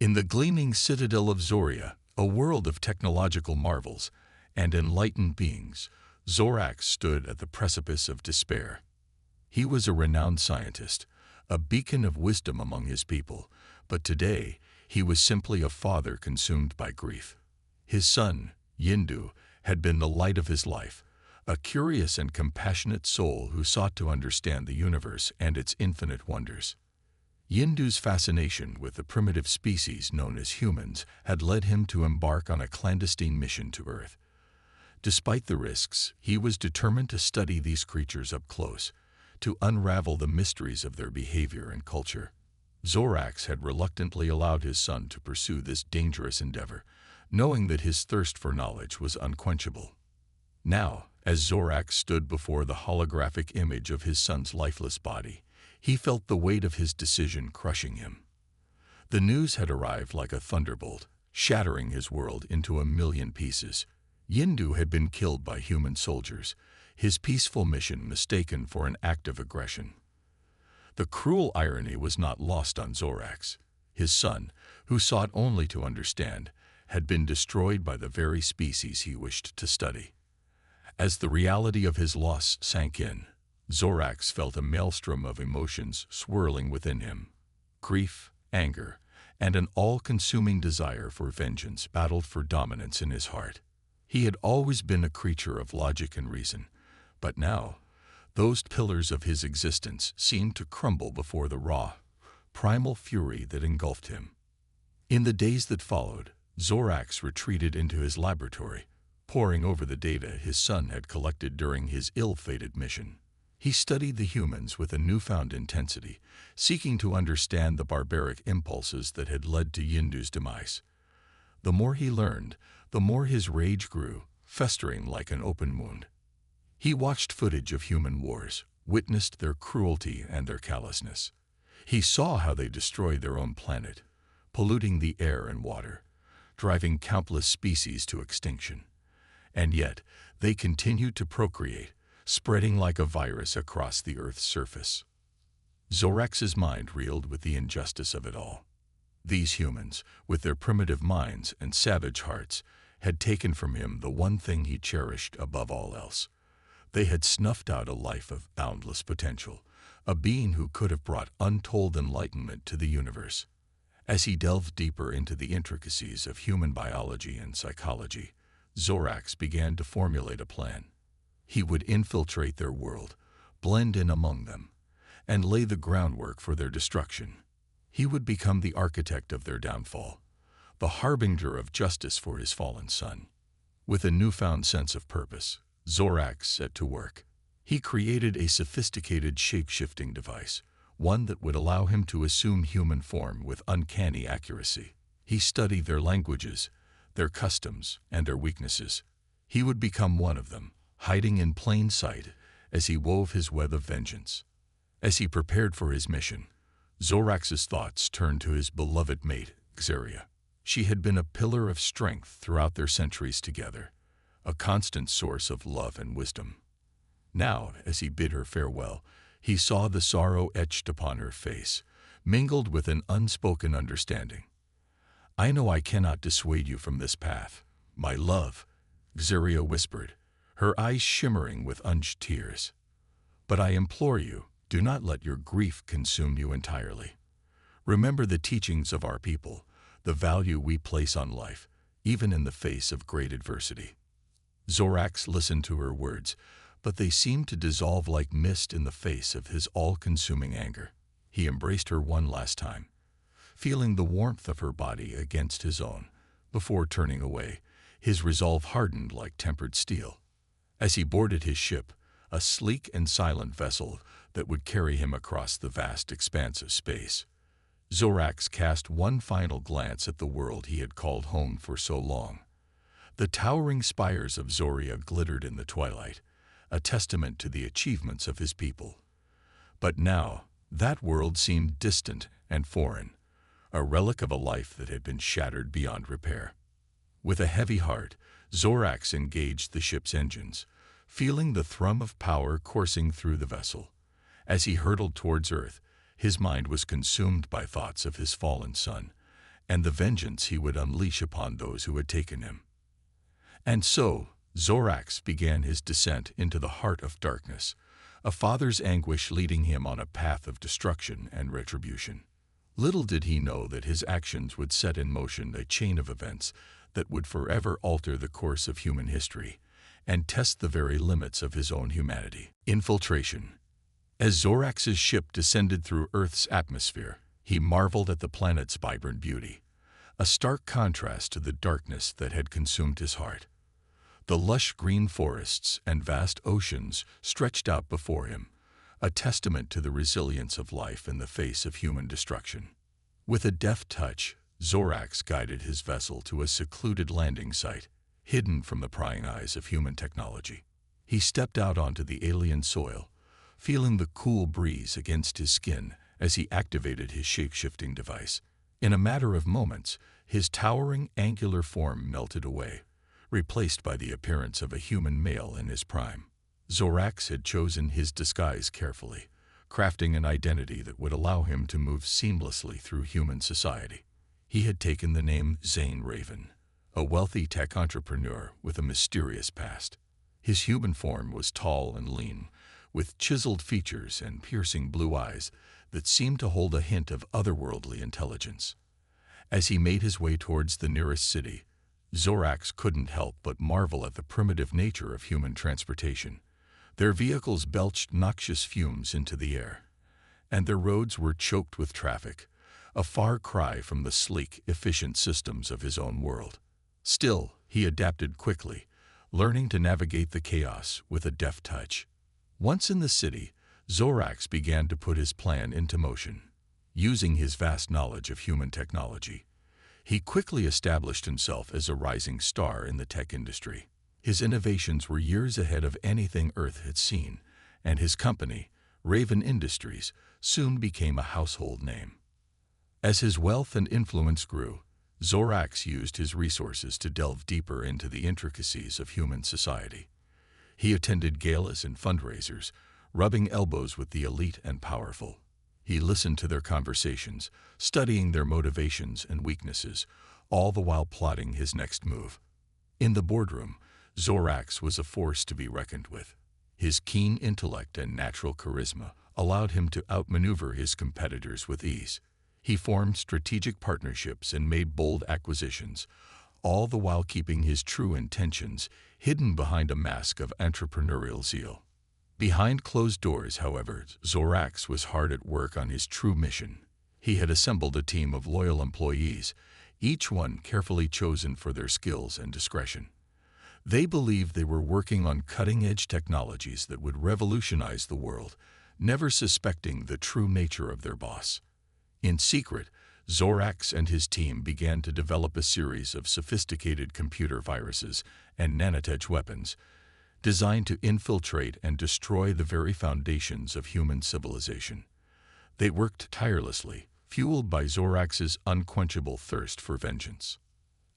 In the gleaming citadel of Zoria, a world of technological marvels and enlightened beings, Zorax stood at the precipice of despair. He was a renowned scientist, a beacon of wisdom among his people, but today he was simply a father consumed by grief. His son, Yindu, had been the light of his life, a curious and compassionate soul who sought to understand the universe and its infinite wonders. Yindu's fascination with the primitive species known as humans had led him to embark on a clandestine mission to Earth. Despite the risks, he was determined to study these creatures up close, to unravel the mysteries of their behavior and culture. Zorax had reluctantly allowed his son to pursue this dangerous endeavor, knowing that his thirst for knowledge was unquenchable. Now, as Zorax stood before the holographic image of his son's lifeless body, he felt the weight of his decision crushing him. The news had arrived like a thunderbolt, shattering his world into a million pieces. Yindu had been killed by human soldiers, his peaceful mission mistaken for an act of aggression. The cruel irony was not lost on Zorax. His son, who sought only to understand, had been destroyed by the very species he wished to study. As the reality of his loss sank in, Zorax felt a maelstrom of emotions swirling within him. Grief, anger, and an all-consuming desire for vengeance battled for dominance in his heart. He had always been a creature of logic and reason, but now, those pillars of his existence seemed to crumble before the raw, primal fury that engulfed him. In the days that followed, Zorax retreated into his laboratory, poring over the data his son had collected during his ill-fated mission. He studied the humans with a newfound intensity, seeking to understand the barbaric impulses that had led to Yindu's demise. The more he learned, the more his rage grew, festering like an open wound. He watched footage of human wars, witnessed their cruelty and their callousness. He saw how they destroyed their own planet, polluting the air and water, driving countless species to extinction. And yet, they continued to procreate, spreading like a virus across the Earth's surface. Zorax's mind reeled with the injustice of it all. These humans, with their primitive minds and savage hearts, had taken from him the one thing he cherished above all else. They had snuffed out a life of boundless potential, a being who could have brought untold enlightenment to the universe. As he delved deeper into the intricacies of human biology and psychology, Zorax began to formulate a plan. He would infiltrate their world, blend in among them, and lay the groundwork for their destruction. He would become the architect of their downfall, the harbinger of justice for his fallen son. With a newfound sense of purpose, Zorax set to work. He created a sophisticated shape-shifting device, one that would allow him to assume human form with uncanny accuracy. He studied their languages, their customs, and their weaknesses. He would become one of them, hiding in plain sight as he wove his web of vengeance. As he prepared for his mission, Zorax's thoughts turned to his beloved mate, Xeria. She had been a pillar of strength throughout their centuries together, a constant source of love and wisdom. Now, as he bid her farewell, he saw the sorrow etched upon her face, mingled with an unspoken understanding. "I know I cannot dissuade you from this path, my love," Xeria whispered, her eyes shimmering with unused tears. "But I implore you, do not let your grief consume you entirely. Remember the teachings of our people, the value we place on life, even in the face of great adversity." Zorax listened to her words, but they seemed to dissolve like mist in the face of his all-consuming anger. He embraced her one last time, feeling the warmth of her body against his own. Before turning away, his resolve hardened like tempered steel. As he boarded his ship, a sleek and silent vessel that would carry him across the vast expanse of space, Zorax cast one final glance at the world he had called home for so long. The towering spires of Zoria glittered in the twilight, a testament to the achievements of his people. But now, that world seemed distant and foreign, a relic of a life that had been shattered beyond repair. With a heavy heart, Zorax engaged the ship's engines, feeling the thrum of power coursing through the vessel. As he hurtled towards Earth, his mind was consumed by thoughts of his fallen son and the vengeance he would unleash upon those who had taken him. And so, Zorax began his descent into the heart of darkness, a father's anguish leading him on a path of destruction and retribution. Little did he know that his actions would set in motion a chain of events that would forever alter the course of human history and test the very limits of his own humanity. Infiltration. As Zorax's ship descended through Earth's atmosphere, he marveled at the planet's vibrant beauty, a stark contrast to the darkness that had consumed his heart. The lush green forests and vast oceans stretched out before him, a testament to the resilience of life in the face of human destruction. With a deft touch, Zorax guided his vessel to a secluded landing site, hidden from the prying eyes of human technology. He stepped out onto the alien soil, feeling the cool breeze against his skin as he activated his shape-shifting device. In a matter of moments, his towering angular form melted away, replaced by the appearance of a human male in his prime. Zorax had chosen his disguise carefully, crafting an identity that would allow him to move seamlessly through human society. He had taken the name Zane Raven, a wealthy tech entrepreneur with a mysterious past. His human form was tall and lean, with chiseled features and piercing blue eyes that seemed to hold a hint of otherworldly intelligence. As he made his way towards the nearest city, Zorax couldn't help but marvel at the primitive nature of human transportation. Their vehicles belched noxious fumes into the air, and their roads were choked with traffic, a far cry from the sleek, efficient systems of his own world. Still, he adapted quickly, learning to navigate the chaos with a deft touch. Once in the city, Zorax began to put his plan into motion. Using his vast knowledge of human technology, he quickly established himself as a rising star in the tech industry. His innovations were years ahead of anything Earth had seen, and his company, Raven Industries, soon became a household name. As his wealth and influence grew, Zorax used his resources to delve deeper into the intricacies of human society. He attended galas and fundraisers, rubbing elbows with the elite and powerful. He listened to their conversations, studying their motivations and weaknesses, all the while plotting his next move. In the boardroom, Zorax was a force to be reckoned with. His keen intellect and natural charisma allowed him to outmaneuver his competitors with ease. He formed strategic partnerships and made bold acquisitions, all the while keeping his true intentions hidden behind a mask of entrepreneurial zeal. Behind closed doors, however, Zorax was hard at work on his true mission. He had assembled a team of loyal employees, each one carefully chosen for their skills and discretion. They believed they were working on cutting-edge technologies that would revolutionize the world, never suspecting the true nature of their boss. In secret, Zorax and his team began to develop a series of sophisticated computer viruses and nanotech weapons, designed to infiltrate and destroy the very foundations of human civilization. They worked tirelessly, fueled by Zorax's unquenchable thirst for vengeance.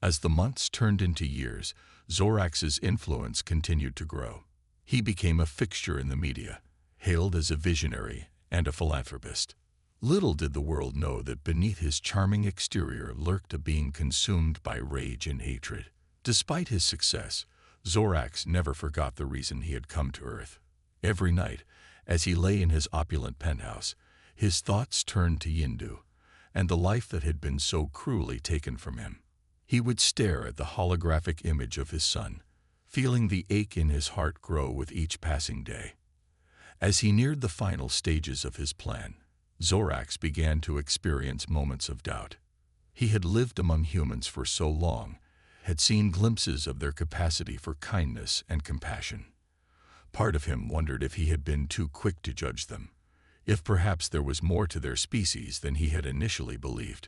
As the months turned into years, Zorax's influence continued to grow. He became a fixture in the media, hailed as a visionary and a philanthropist. Little did the world know that beneath his charming exterior lurked a being consumed by rage and hatred. Despite his success, Zorax never forgot the reason he had come to Earth. Every night, as he lay in his opulent penthouse, his thoughts turned to Yindu and the life that had been so cruelly taken from him. He would stare at the holographic image of his son, feeling the ache in his heart grow with each passing day. As he neared the final stages of his plan, Zorax began to experience moments of doubt. He had lived among humans for so long, had seen glimpses of their capacity for kindness and compassion. Part of him wondered if he had been too quick to judge them, if perhaps there was more to their species than he had initially believed.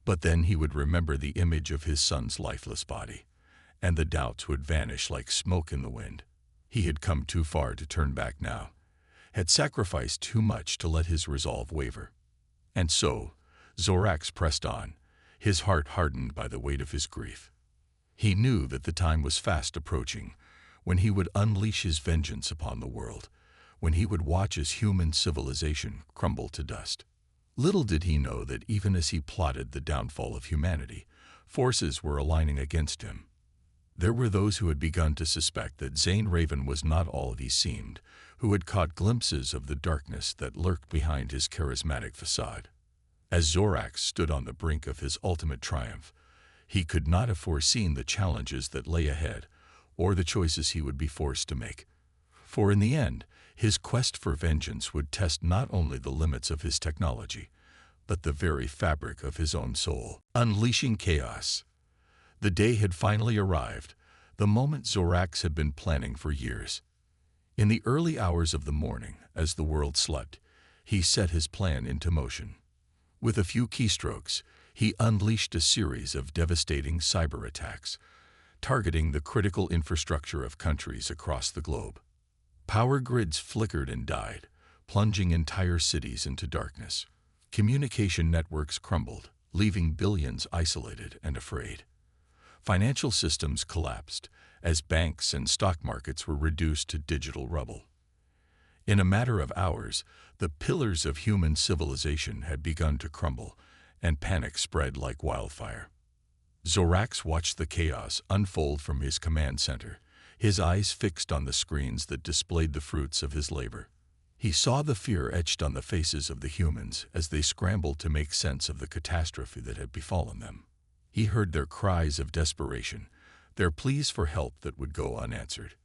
But then he would remember the image of his son's lifeless body, and the doubts would vanish like smoke in the wind. He had come too far to turn back now, had sacrificed too much to let his resolve waver. And so, Zorax pressed on, his heart hardened by the weight of his grief. He knew that the time was fast approaching, when he would unleash his vengeance upon the world, when he would watch as human civilization crumble to dust. Little did he know that even as he plotted the downfall of humanity, forces were aligning against him. There were those who had begun to suspect that Zane Raven was not all he seemed, who had caught glimpses of the darkness that lurked behind his charismatic facade. As Zorax stood on the brink of his ultimate triumph, he could not have foreseen the challenges that lay ahead, or the choices he would be forced to make. For in the end, his quest for vengeance would test not only the limits of his technology, but the very fabric of his own soul. Unleashing chaos. The day had finally arrived, the moment Zorax had been planning for years. In the early hours of the morning, as the world slept, he set his plan into motion. With a few keystrokes, he unleashed a series of devastating cyber attacks, targeting the critical infrastructure of countries across the globe. Power grids flickered and died, plunging entire cities into darkness. Communication networks crumbled, leaving billions isolated and afraid. Financial systems collapsed as banks and stock markets were reduced to digital rubble. In a matter of hours, the pillars of human civilization had begun to crumble, and panic spread like wildfire. Zorax watched the chaos unfold from his command center, his eyes fixed on the screens that displayed the fruits of his labor. He saw the fear etched on the faces of the humans as they scrambled to make sense of the catastrophe that had befallen them. He heard their cries of desperation, their pleas for help that would go unanswered.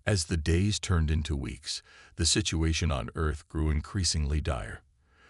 As the days turned into weeks, the situation on Earth grew increasingly dire.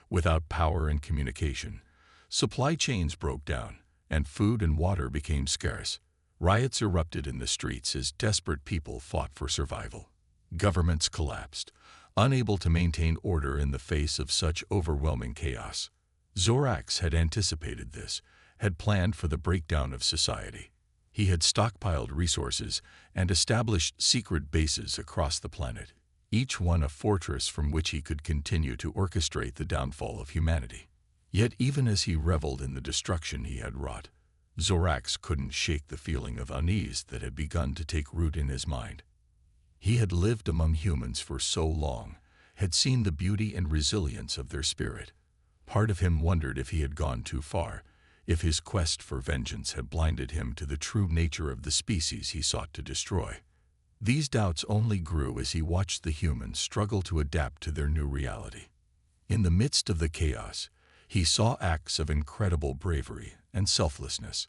Without power and communication, supply chains broke down, and food and water became scarce. Riots erupted in the streets as desperate people fought for survival. Governments collapsed, unable to maintain order in the face of such overwhelming chaos. Zorax had anticipated this, had planned for the breakdown of society. He had stockpiled resources and established secret bases across the planet, each one a fortress from which he could continue to orchestrate the downfall of humanity. Yet even as he reveled in the destruction he had wrought, Zorax couldn't shake the feeling of unease that had begun to take root in his mind. He had lived among humans for so long, had seen the beauty and resilience of their spirit. Part of him wondered if he had gone too far, if his quest for vengeance had blinded him to the true nature of the species he sought to destroy. These doubts only grew as he watched the humans struggle to adapt to their new reality. In the midst of the chaos, he saw acts of incredible bravery and selflessness.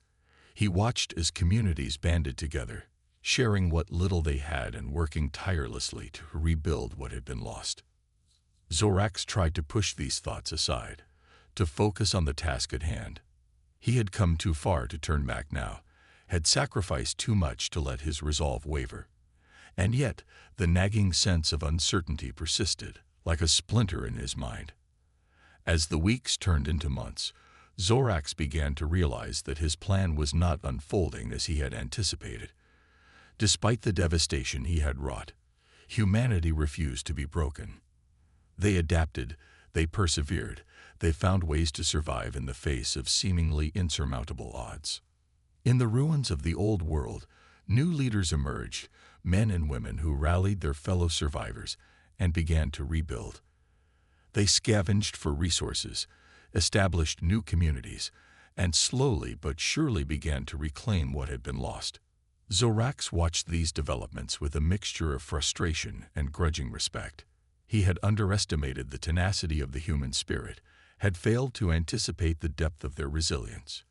He watched as communities banded together, sharing what little they had and working tirelessly to rebuild what had been lost. Zorax tried to push these thoughts aside, to focus on the task at hand. He had come too far to turn back now, had sacrificed too much to let his resolve waver. And yet, the nagging sense of uncertainty persisted, like a splinter in his mind. As the weeks turned into months, Zorax began to realize that his plan was not unfolding as he had anticipated. Despite the devastation he had wrought, humanity refused to be broken. They adapted, they persevered, they found ways to survive in the face of seemingly insurmountable odds. In the ruins of the old world, new leaders emerged, men and women who rallied their fellow survivors and began to rebuild. They scavenged for resources, established new communities, and slowly but surely began to reclaim what had been lost. Zorax watched these developments with a mixture of frustration and grudging respect. He had underestimated the tenacity of the human spirit, had failed to anticipate the depth of their resilience.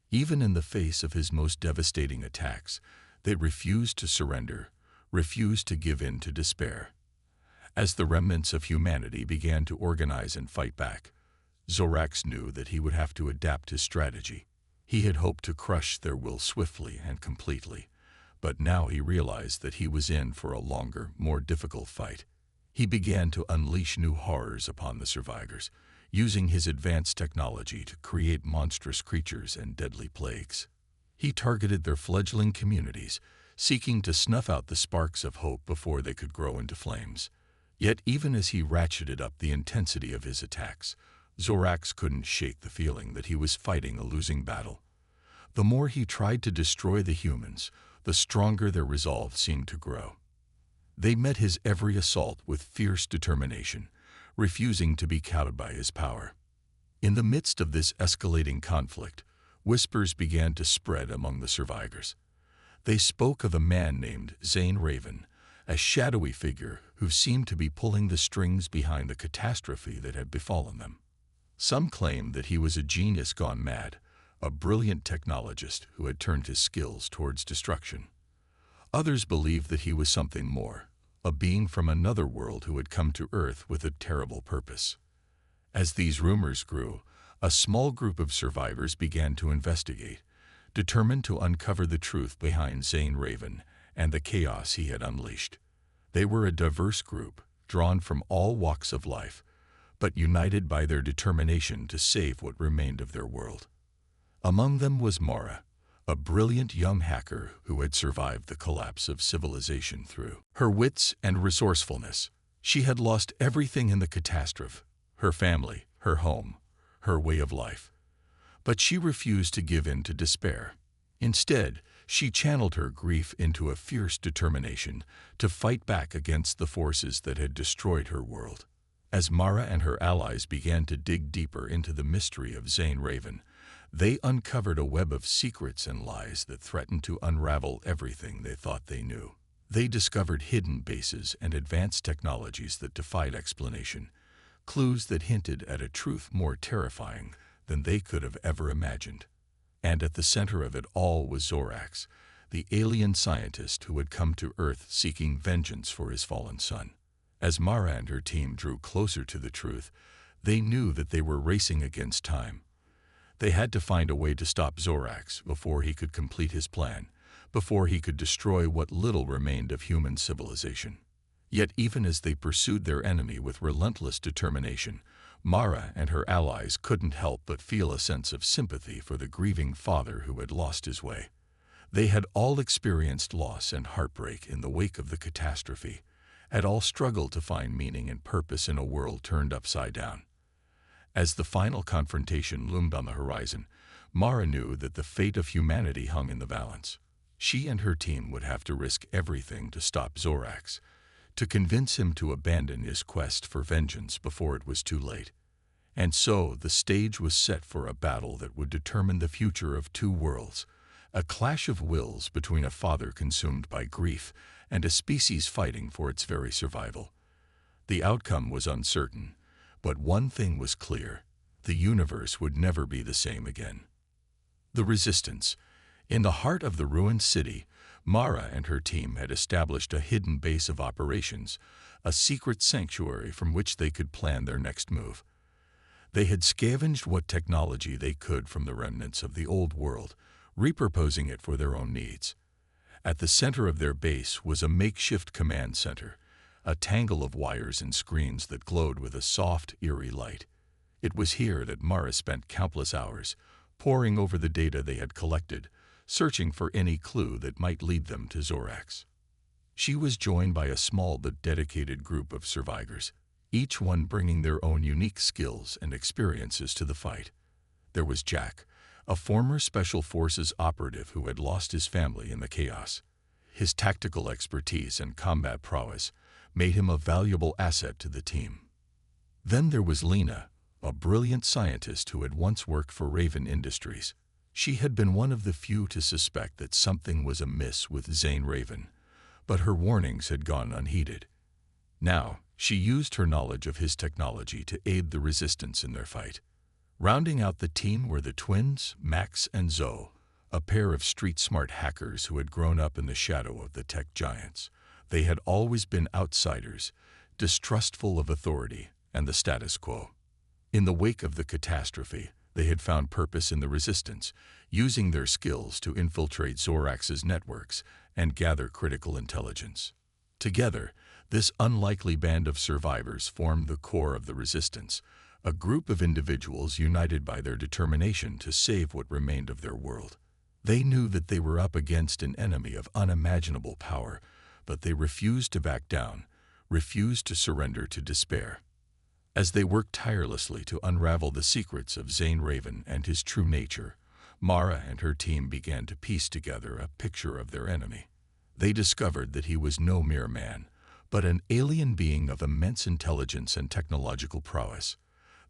Even in the face of his most devastating attacks, they refused to surrender, refused to give in to despair. As the remnants of humanity began to organize and fight back, Zorax knew that he would have to adapt his strategy. He had hoped to crush their will swiftly and completely, but now he realized that he was in for a longer, more difficult fight. He began to unleash new horrors upon the survivors, using his advanced technology to create monstrous creatures and deadly plagues. He targeted their fledgling communities, seeking to snuff out the sparks of hope before they could grow into flames. Yet even as he ratcheted up the intensity of his attacks, Zorax couldn't shake the feeling that he was fighting a losing battle. The more he tried to destroy the humans, the stronger their resolve seemed to grow. They met his every assault with fierce determination, refusing to be cowed by his power. In the midst of this escalating conflict, whispers began to spread among the survivors. They spoke of a man named Zane Raven, a shadowy figure who seemed to be pulling the strings behind the catastrophe that had befallen them. Some claimed that he was a genius gone mad, a brilliant technologist who had turned his skills towards destruction. Others believed that he was something more, a being from another world who had come to Earth with a terrible purpose. As these rumors grew, a small group of survivors began to investigate, determined to uncover the truth behind Zane Raven and the chaos he had unleashed. They were a diverse group, drawn from all walks of life, but united by their determination to save what remained of their world. Among them was Mara, a brilliant young hacker who had survived the collapse of civilization through her wits and resourcefulness. She had lost everything in the catastrophe: her family, her home, her way of life. But she refused to give in to despair. Instead, she channeled her grief into a fierce determination to fight back against the forces that had destroyed her world. As Mara and her allies began to dig deeper into the mystery of Zane Raven, they uncovered a web of secrets and lies that threatened to unravel everything they thought they knew. They discovered hidden bases and advanced technologies that defied explanation, clues that hinted at a truth more terrifying than they could have ever imagined. And at the center of it all was Zorax, the alien scientist who had come to Earth seeking vengeance for his fallen son. As Mara and her team drew closer to the truth, they knew that they were racing against time. They had to find a way to stop Zorax before he could complete his plan, before he could destroy what little remained of human civilization. Yet even as they pursued their enemy with relentless determination, Mara and her allies couldn't help but feel a sense of sympathy for the grieving father who had lost his way. They had all experienced loss and heartbreak in the wake of the catastrophe, had all struggled to find meaning and purpose in a world turned upside down. As the final confrontation loomed on the horizon, Mara knew that the fate of humanity hung in the balance. She and her team would have to risk everything to stop Zorax, to convince him to abandon his quest for vengeance before it was too late. And so the stage was set for a battle that would determine the future of two worlds, a clash of wills between a father consumed by grief and a species fighting for its very survival. The outcome was uncertain, but one thing was clear: the universe would never be the same again. The Resistance. In the heart of the ruined city, Mara and her team had established a hidden base of operations, a secret sanctuary from which they could plan their next move. They had scavenged what technology they could from the remnants of the old world, repurposing it for their own needs. At the center of their base was a makeshift command center, a tangle of wires and screens that glowed with a soft, eerie light. It was here that Mara spent countless hours, poring over the data they had collected, searching for any clue that might lead them to Zorax. She was joined by a small but dedicated group of survivors, each one bringing their own unique skills and experiences to the fight. There was Jack, a former Special Forces operative who had lost his family in the chaos. His tactical expertise and combat prowess made him a valuable asset to the team. Then there was Lena, a brilliant scientist who had once worked for Raven Industries. She had been one of the few to suspect that something was amiss with Zane Raven, but her warnings had gone unheeded. Now, she used her knowledge of his technology to aid the Resistance in their fight. Rounding out the team were the twins, Max and Zoe, a pair of street-smart hackers who had grown up in the shadow of the tech giants. They had always been outsiders, distrustful of authority and the status quo. In the wake of the catastrophe, they had found purpose in the Resistance, using their skills to infiltrate Zorax's networks and gather critical intelligence. Together, this unlikely band of survivors formed the core of the Resistance, a group of individuals united by their determination to save what remained of their world. They knew that they were up against an enemy of unimaginable power, but they refused to back down, refused to surrender to despair. As they worked tirelessly to unravel the secrets of Zane Raven and his true nature, Mara and her team began to piece together a picture of their enemy. They discovered that he was no mere man, but an alien being of immense intelligence and technological prowess.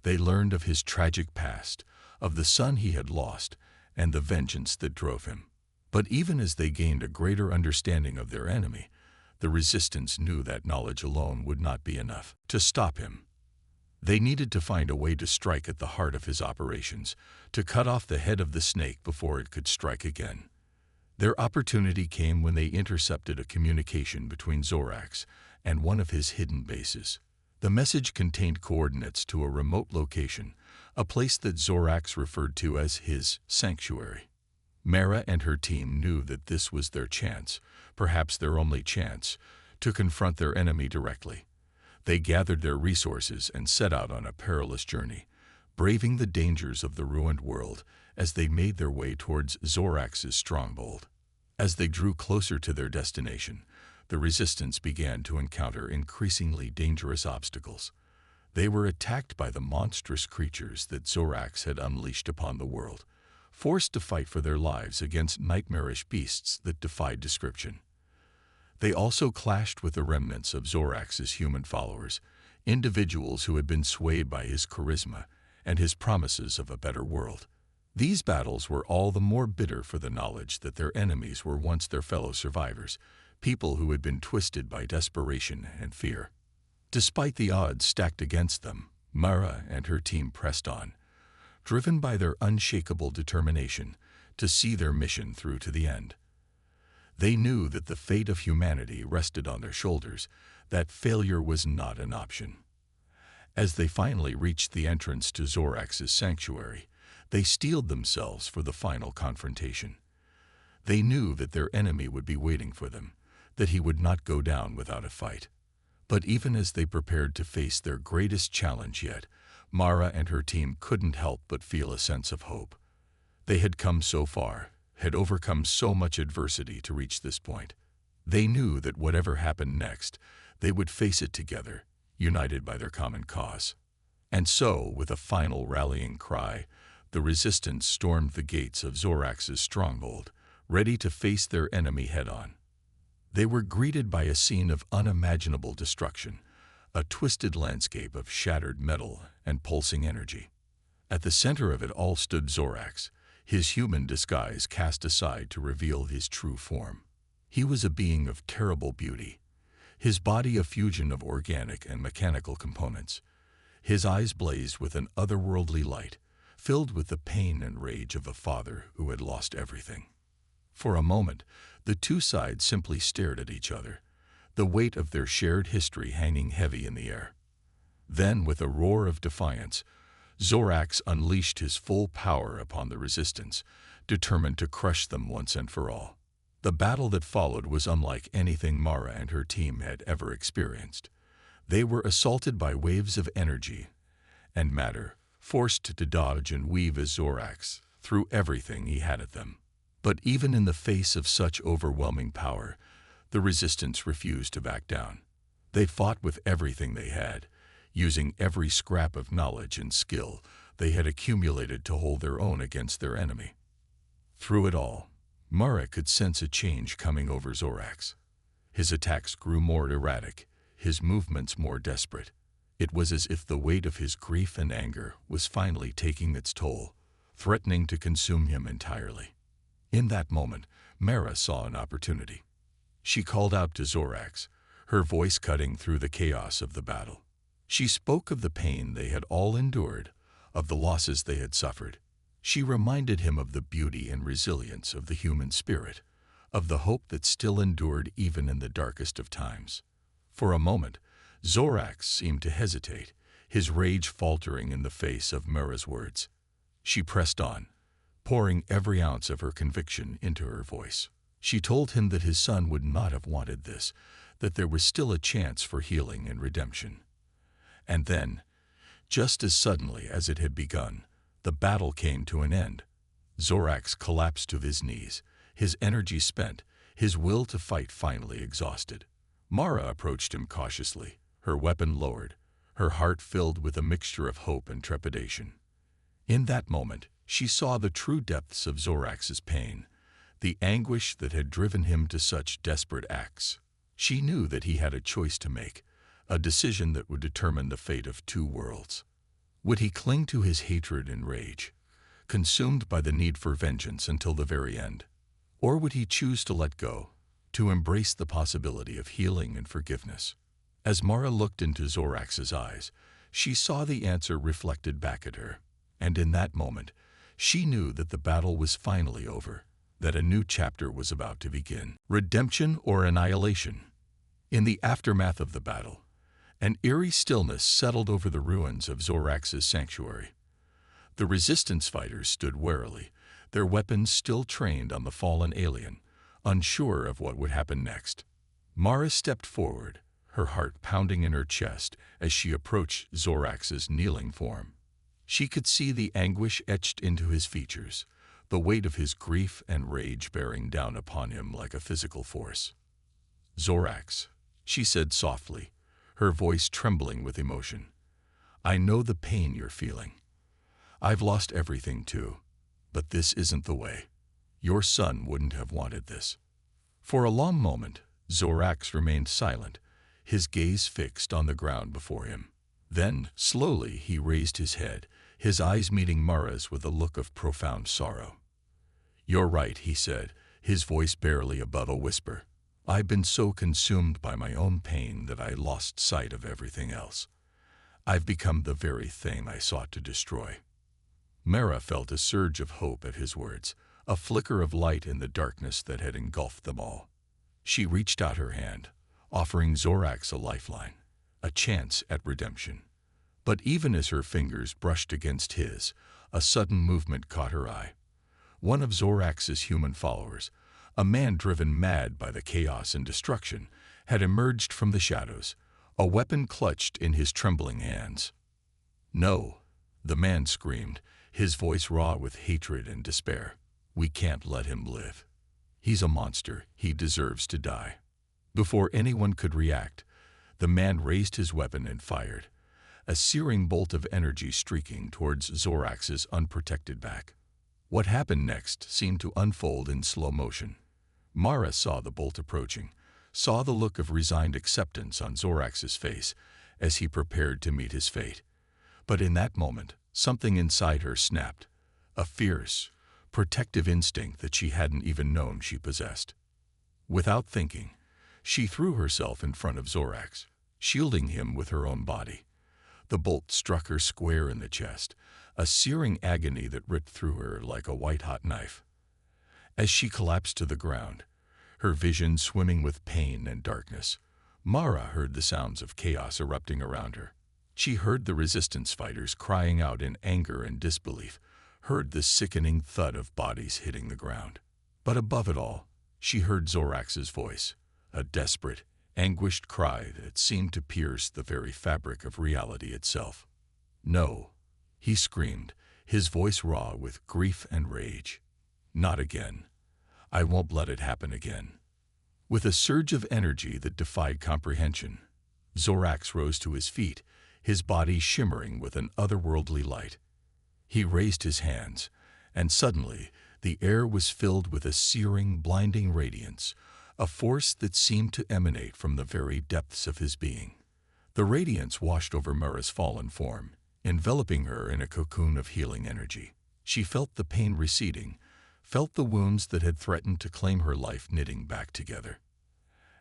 They learned of his tragic past, of the son he had lost, and the vengeance that drove him. But even as they gained a greater understanding of their enemy, the Resistance knew that knowledge alone would not be enough to stop him. They needed to find a way to strike at the heart of his operations, to cut off the head of the snake before it could strike again. Their opportunity came when they intercepted a communication between Zorax and one of his hidden bases. The message contained coordinates to a remote location, a place that Zorax referred to as his sanctuary. Mara and her team knew that this was their chance, perhaps their only chance, to confront their enemy directly. They gathered their resources and set out on a perilous journey, braving the dangers of the ruined world as they made their way towards Zorax's stronghold. As they drew closer to their destination, the Resistance began to encounter increasingly dangerous obstacles. They were attacked by the monstrous creatures that Zorax had unleashed upon the world, forced to fight for their lives against nightmarish beasts that defied description. They also clashed with the remnants of Zorax's human followers, individuals who had been swayed by his charisma and his promises of a better world. These battles were all the more bitter for the knowledge that their enemies were once their fellow survivors, people who had been twisted by desperation and fear. Despite the odds stacked against them, Mara and her team pressed on, driven by their unshakable determination to see their mission through to the end. They knew that the fate of humanity rested on their shoulders, that failure was not an option. As they finally reached the entrance to Zorax's sanctuary, they steeled themselves for the final confrontation. They knew that their enemy would be waiting for them, that he would not go down without a fight. But even as they prepared to face their greatest challenge yet, Mara and her team couldn't help but feel a sense of hope. They had come so far, had overcome so much adversity to reach this point. They knew that whatever happened next, they would face it together, united by their common cause. And so, with a final rallying cry, the Resistance stormed the gates of Zorax's stronghold, ready to face their enemy head-on. They were greeted by a scene of unimaginable destruction, a twisted landscape of shattered metal and pulsing energy. At the center of it all stood Zorax, his human disguise cast aside to reveal his true form. He was a being of terrible beauty, his body a fusion of organic and mechanical components. His eyes blazed with an otherworldly light, filled with the pain and rage of a father who had lost everything. For a moment, the two sides simply stared at each other, the weight of their shared history hanging heavy in the air. Then, with a roar of defiance, Zorax unleashed his full power upon the Resistance, determined to crush them once and for all. The battle that followed was unlike anything Mara and her team had ever experienced. They were assaulted by waves of energy and matter, forced to dodge and weave as Zorax threw everything he had at them. But even in the face of such overwhelming power, the Resistance refused to back down. They fought with everything they had, using every scrap of knowledge and skill they had accumulated to hold their own against their enemy. Through it all, Mara could sense a change coming over Zorax. His attacks grew more erratic, his movements more desperate. It was as if the weight of his grief and anger was finally taking its toll, threatening to consume him entirely. In that moment, Mara saw an opportunity. She called out to Zorax, her voice cutting through the chaos of the battle. She spoke of the pain they had all endured, of the losses they had suffered. She reminded him of the beauty and resilience of the human spirit, of the hope that still endured even in the darkest of times. For a moment, Zorax seemed to hesitate, his rage faltering in the face of Mara's words. She pressed on, pouring every ounce of her conviction into her voice. She told him that his son would not have wanted this, that there was still a chance for healing and redemption. And then, just as suddenly as it had begun, the battle came to an end. Zorax collapsed to his knees, his energy spent, his will to fight finally exhausted. Mara approached him cautiously, her weapon lowered, her heart filled with a mixture of hope and trepidation. In that moment, she saw the true depths of Zorax's pain, the anguish that had driven him to such desperate acts. She knew that he had a choice to make, a decision that would determine the fate of two worlds. Would he cling to his hatred and rage, consumed by the need for vengeance until the very end? Or would he choose to let go, to embrace the possibility of healing and forgiveness? As Mara looked into Zorax's eyes, she saw the answer reflected back at her, and in that moment, she knew that the battle was finally over, that a new chapter was about to begin. Redemption or annihilation? In the aftermath of the battle, an eerie stillness settled over the ruins of Zorax's sanctuary. The resistance fighters stood warily, their weapons still trained on the fallen alien, unsure of what would happen next. Mara stepped forward, her heart pounding in her chest as she approached Zorax's kneeling form. She could see the anguish etched into his features, the weight of his grief and rage bearing down upon him like a physical force. "Zorax," she said softly, her voice trembling with emotion. "I know the pain you're feeling. I've lost everything too, but this isn't the way. Your son wouldn't have wanted this." For a long moment, Zorax remained silent, his gaze fixed on the ground before him. Then, slowly, he raised his head, his eyes meeting Mara's with a look of profound sorrow. "You're right," he said, his voice barely above a whisper. "I've been so consumed by my own pain that I lost sight of everything else. I've become the very thing I sought to destroy." Mara felt a surge of hope at his words, a flicker of light in the darkness that had engulfed them all. She reached out her hand, offering Zorax a lifeline, a chance at redemption. But even as her fingers brushed against his, a sudden movement caught her eye. One of Zorax's human followers, a man driven mad by the chaos and destruction, had emerged from the shadows, a weapon clutched in his trembling hands. "No," the man screamed, his voice raw with hatred and despair. "We can't let him live. He's a monster. He deserves to die." Before anyone could react, the man raised his weapon and fired, a searing bolt of energy streaking towards Zorax's unprotected back. What happened next seemed to unfold in slow motion. Mara saw the bolt approaching, saw the look of resigned acceptance on Zorax's face as he prepared to meet his fate. But in that moment, something inside her snapped, a fierce, protective instinct that she hadn't even known she possessed. Without thinking, she threw herself in front of Zorax, shielding him with her own body. The bolt struck her square in the chest, a searing agony that ripped through her like a white-hot knife. As she collapsed to the ground, her vision swimming with pain and darkness, Mara heard the sounds of chaos erupting around her. She heard the resistance fighters crying out in anger and disbelief, heard the sickening thud of bodies hitting the ground. But above it all, she heard Zorax's voice, a desperate, anguished cry that seemed to pierce the very fabric of reality itself. "No," he screamed, his voice raw with grief and rage. "Not again. I won't let it happen again." With a surge of energy that defied comprehension, Zorax rose to his feet, his body shimmering with an otherworldly light. He raised his hands, and suddenly the air was filled with a searing, blinding radiance, a force that seemed to emanate from the very depths of his being. The radiance washed over Mara's fallen form, enveloping her in a cocoon of healing energy. She felt the pain receding, felt the wounds that had threatened to claim her life knitting back together.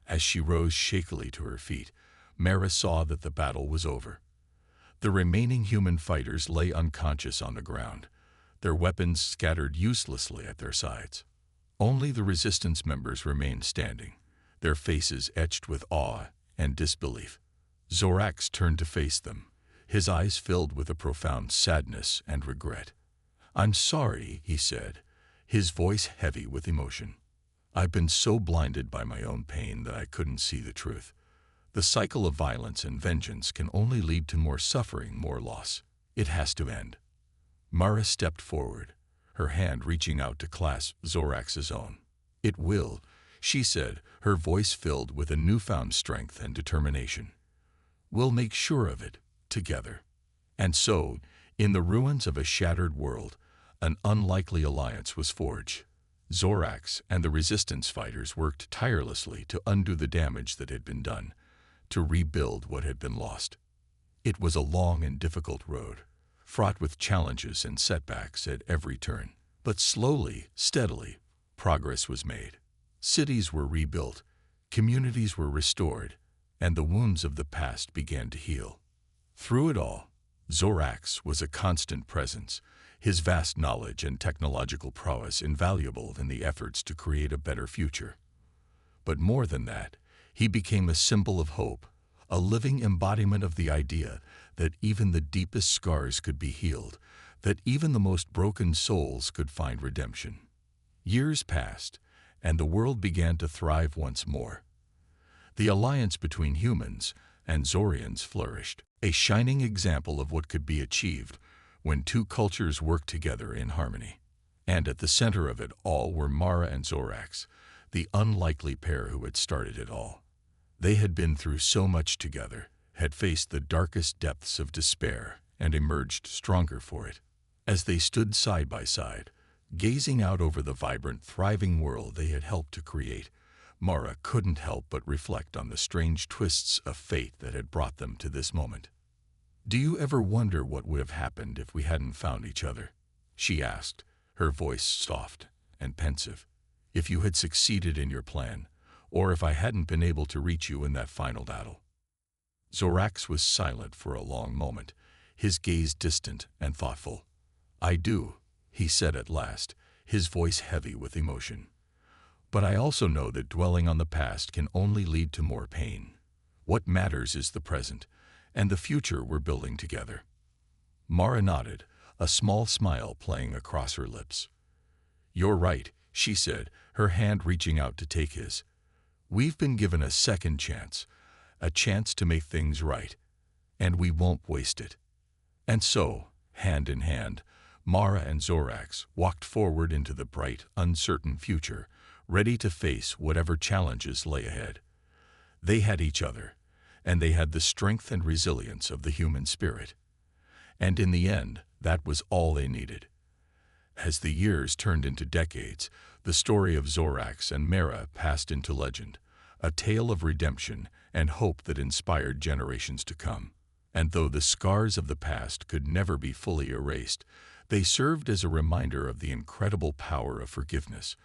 As she rose shakily to her feet, Mara saw that the battle was over. The remaining human fighters lay unconscious on the ground, their weapons scattered uselessly at their sides. Only the resistance members remained standing, their faces etched with awe and disbelief. Zorax turned to face them, his eyes filled with a profound sadness and regret. "I'm sorry," he said, his voice heavy with emotion. "I've been so blinded by my own pain that I couldn't see the truth. The cycle of violence and vengeance can only lead to more suffering, more loss. It has to end." Mara stepped forward, her hand reaching out to clasp Zorax's own. "It will," she said, her voice filled with a newfound strength and determination. "We'll make sure of it, together." And so, in the ruins of a shattered world, an unlikely alliance was forged. Zorax and the resistance fighters worked tirelessly to undo the damage that had been done, to rebuild what had been lost. It was a long and difficult road, fraught with challenges and setbacks at every turn. But slowly, steadily, progress was made. Cities were rebuilt, communities were restored, and the wounds of the past began to heal. Through it all, Zorax was a constant presence, his vast knowledge and technological prowess invaluable in the efforts to create a better future. But more than that, he became a symbol of hope, a living embodiment of the idea that even the deepest scars could be healed, that even the most broken souls could find redemption. Years passed, and the world began to thrive once more. The alliance between humans and Zorians flourished, a shining example of what could be achieved when two cultures worked together in harmony. And at the center of it all were Mara and Zorax, the unlikely pair who had started it all. They had been through so much together, had faced the darkest depths of despair, and emerged stronger for it. As they stood side by side, gazing out over the vibrant, thriving world they had helped to create, Mara couldn't help but reflect on the strange twists of fate that had brought them to this moment. "Do you ever wonder what would have happened if we hadn't found each other?" she asked, her voice soft and pensive. "If you had succeeded in your plan, or if I hadn't been able to reach you in that final battle?" Zorax was silent for a long moment, his gaze distant and thoughtful. "I do," he said at last, his voice heavy with emotion. "But I also know that dwelling on the past can only lead to more pain. What matters is the present, and the future we're building together." Mara nodded, a small smile playing across her lips. "You're right," she said, her hand reaching out to take his. "We've been given a second chance, a chance to make things right, and we won't waste it." And so, hand in hand, Mara and Zorax walked forward into the bright, uncertain future, ready to face whatever challenges lay ahead. They had each other, and they had the strength and resilience of the human spirit. And in the end, that was all they needed. As the years turned into decades, the story of Zorax and Mara passed into legend, a tale of redemption and hope that inspired generations to come. And though the scars of the past could never be fully erased, they served as a reminder of the incredible power of forgiveness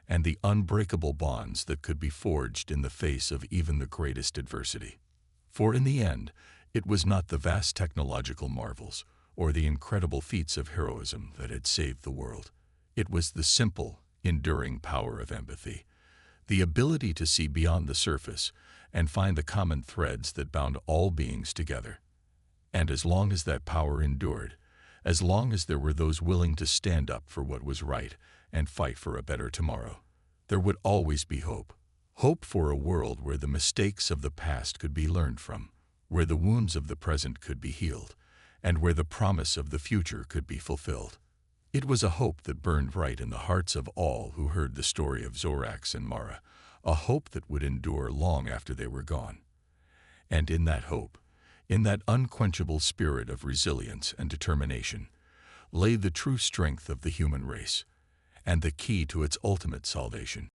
and the unbreakable bonds that could be forged in the face of even the greatest adversity. For in the end, it was not the vast technological marvels or the incredible feats of heroism that had saved the world. It was the simple, enduring power of empathy, the ability to see beyond the surface and find the common threads that bound all beings together. And as long as that power endured, as long as there were those willing to stand up for what was right and fight for a better tomorrow, there would always be hope. Hope for a world where the mistakes of the past could be learned from, where the wounds of the present could be healed, and where the promise of the future could be fulfilled. It was a hope that burned bright in the hearts of all who heard the story of Zorax and Mara, a hope that would endure long after they were gone. And in that hope, in that unquenchable spirit of resilience and determination, lay the true strength of the human race, and the key to its ultimate salvation.